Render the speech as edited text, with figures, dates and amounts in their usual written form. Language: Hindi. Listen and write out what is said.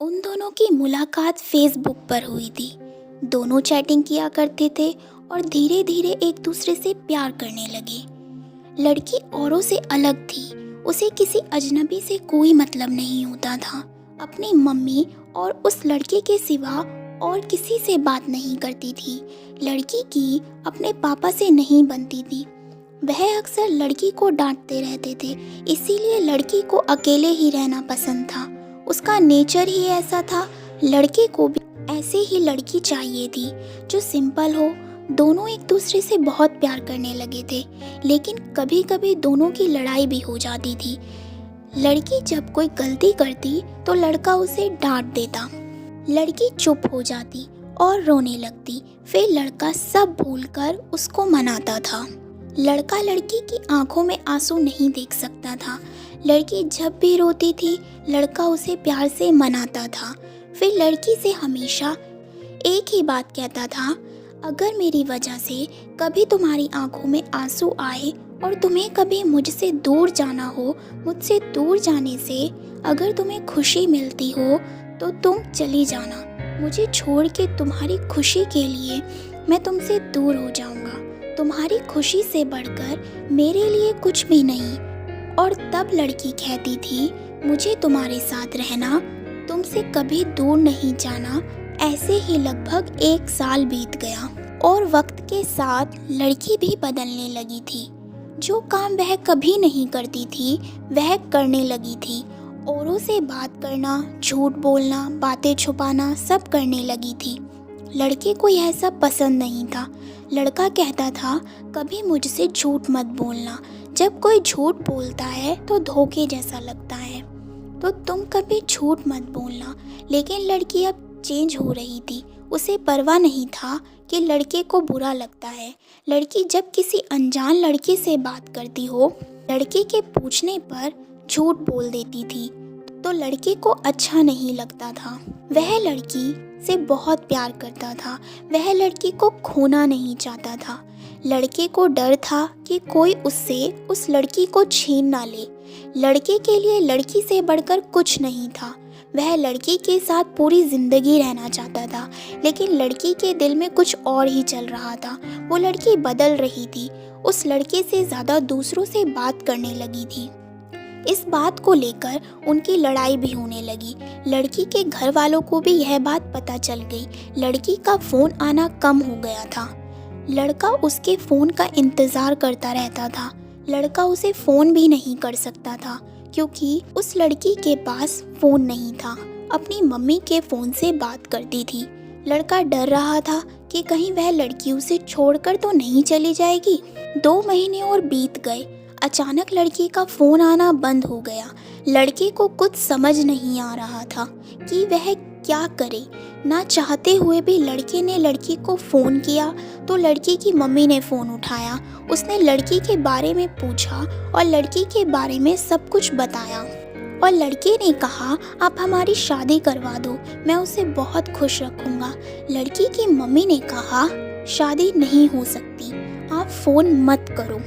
उन दोनों की मुलाकात फेसबुक पर हुई थी। दोनों चैटिंग किया करते थे और धीरे धीरे एक दूसरे से प्यार करने लगे। लड़की औरों से अलग थी। उसे किसी अजनबी से कोई मतलब नहीं होता था। अपनी मम्मी और उस लड़के के सिवा और किसी से बात नहीं करती थी। लड़की की अपने पापा से नहीं बनती थी। वह अक्सर लड़की को डांटते रहते थे, इसीलिए लड़की को अकेले ही रहना पसंद था। उसका नेचर ही ऐसा था। लड़के को भी ऐसे ही लड़की चाहिए थी जो सिंपल हो। दोनों एक दूसरे से बहुत प्यार करने लगे थे, लेकिन कभी कभी दोनों की लड़ाई भी हो जाती थी। लड़की जब कोई गलती करती तो लड़का उसे डांट देता। लड़की चुप हो जाती और रोने लगती। फिर लड़का सब भूलकर उसको मनाता था। लड़का लड़की की आंखों में आंसू नहीं देख सकता था। लड़की जब भी रोती थी, लड़का उसे प्यार से मनाता था। फिर लड़की से हमेशा एक ही बात कहता था, अगर मेरी वजह से कभी तुम्हारी आंखों में आंसू आए और तुम्हें कभी मुझसे दूर जाना हो, मुझसे दूर जाने से अगर तुम्हें खुशी मिलती हो तो तुम चली जाना। मुझे छोड़ के तुम्हारी खुशी के लिए मैं तुमसे दूर हो जाऊंगा। तुम्हारी खुशी से बढ़कर मेरे लिए कुछ भी नहीं। और तब लड़की कहती थी, मुझे तुम्हारे साथ रहना, तुमसे कभी दूर नहीं जाना। ऐसे ही लगभग 1 साल बीत गया और वक्त के साथ लड़की भी बदलने लगी थी। जो काम वह कभी नहीं करती थी वह करने लगी थी। औरों से बात करना, झूठ बोलना, बातें छुपाना सब करने लगी थी। लड़के को यह सब पसंद नहीं था। लड़का कहता था, कभी मुझसे झूठ मत बोलना। जब कोई झूठ बोलता है तो धोखे जैसा लगता है, तो तुम कभी झूठ मत बोलना। लेकिन लड़की अब चेंज हो रही थी। उसे परवाह नहीं था कि लड़के को बुरा लगता है। लड़की जब किसी अनजान लड़के से बात करती हो, लड़के के पूछने पर झूठ बोल देती थी तो लड़के को अच्छा नहीं लगता था। वह लड़की से बहुत प्यार करता था। वह लड़की को खोना नहीं चाहता था। लड़के को डर था कि कोई उससे उस लड़की को छीन ना ले। लड़के के लिए लड़की से बढ़कर कुछ नहीं था। वह लड़की के साथ पूरी जिंदगी रहना चाहता था, लेकिन लड़की के दिल में कुछ और ही चल रहा था। वो लड़की बदल रही थी। उस लड़के से ज़्यादा दूसरों से बात करने लगी थी। इस बात को लेकर उनकी लड़ाई भी होने लगी। लड़की के घर वालों को भी यह बात पता चल गई। लड़की का फ़ोन आना कम हो गया था। लड़का उसके फ़ोन का इंतज़ार करता रहता था। लड़का उसे फ़ोन भी नहीं कर सकता था क्योंकि उस लड़की के पास फ़ोन नहीं था। अपनी मम्मी के फ़ोन से बात करती थी। लड़का डर रहा था कि कहीं वह लड़की उसे छोड़कर तो नहीं चली जाएगी। 2 महीने और बीत गए। अचानक लड़की का फ़ोन आना बंद हो गया। लड़के को कुछ समझ नहीं आ रहा था कि वह क्या करे। ना चाहते हुए भी लड़के ने लड़की को फ़ोन किया तो लड़की की मम्मी ने फ़ोन उठाया। उसने लड़की के बारे में पूछा और लड़की के बारे में सब कुछ बताया और लड़के ने कहा, आप हमारी शादी करवा दो, मैं उसे बहुत खुश रखूँगा। लड़की की मम्मी ने कहा, शादी नहीं हो सकती, आप फ़ोन मत करो।